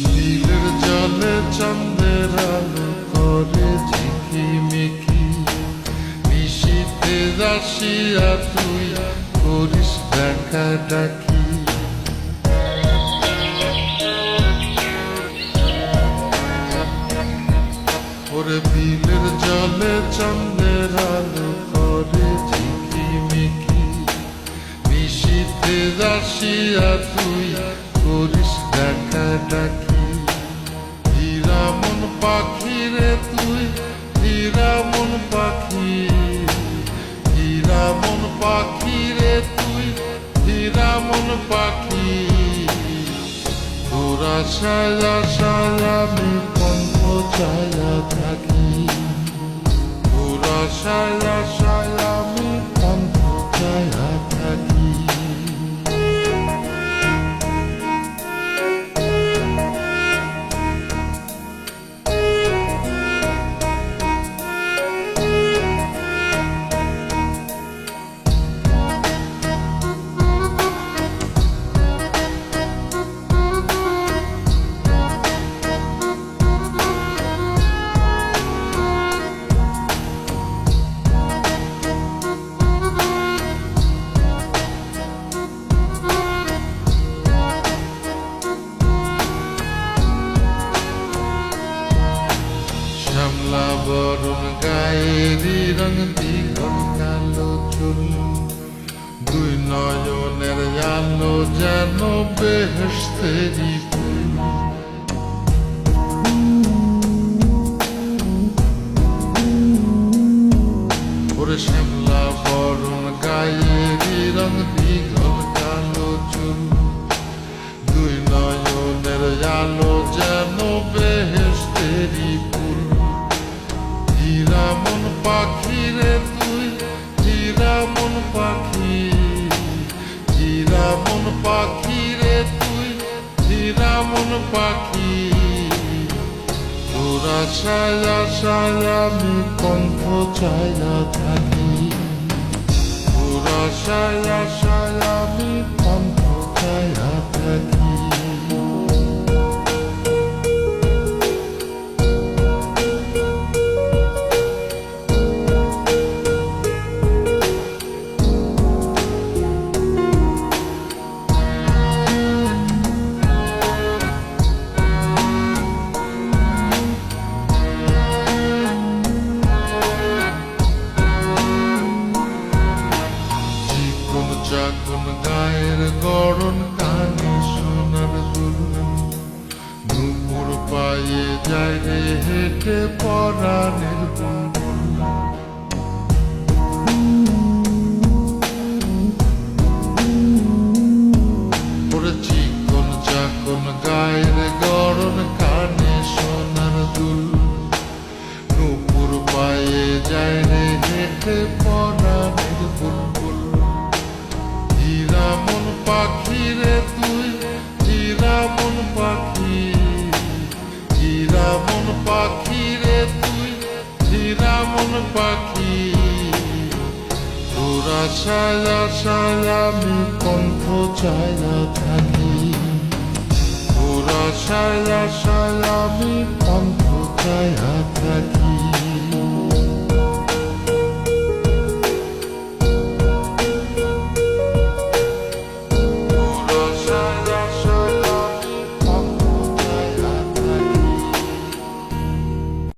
দিলের জলে চন্দ্রের আলো করে ঝিকিমিকি, নিশীথে আসিয়া তুই করিস দেখা ডাকি। ওরে বিলের জলে চন্দ্রের আলো করে ঝিকিমিকি, নিশীথে আসিয়া তুই করিস দেখা ডাকি। হীরা মন পাখি রে তুই, হীরা মন পাখি, হীরা মন পাখি রে তুই, হীরা মন পাখি। তোর আশায় আশায় আমি কণ্ঠ চায়া থাকি, তোর আশায় আশায় আমি কণ্ঠ চায়া থাকি। শ্যামলা বরণ গায়েরি রং দ্বিগুণ কালো চুল, দুই নয়নের আলো যেন বেহেশতেরি ফুল। ওরে শ্যামলা বরণ গায়েরি রং দ্বিগুণ কালো চুল, দুই নয়নের আলো যেন বেহেশতেরি ফুল। হীরা মন পাখি রে তুই, হীরা মন পাখি, হীরা মন পাখি রে তুই, হীরা মন পাখি। তোর আশায় আশায় আমি কণ্ঠ চায়া থাকি, তোর আশায় আশায় আমি কণ্ঠ চায়া থাকি। চাকন গায়ের গড়ন কানে সোনার দুল, নুপুর পায়ে যায় রে হেঁটে পরাণের বুলবুল। ওরে চিকন চাকন গায়ের গড়ন কানে সোনার দুল, নুপুর পায়ে যায় রে হেঁটে পরাণের বুলবুল। হীরা মন পাখি রে তুই, হীরা মন পাখি, হীরা মন পাখি রে তুই, হীরা মন পাখি। তোর আশায় আশায় আমি কণ্ঠ চায়া থাকি, তোর আশায় আশায় আমি কণ্ঠ চায়া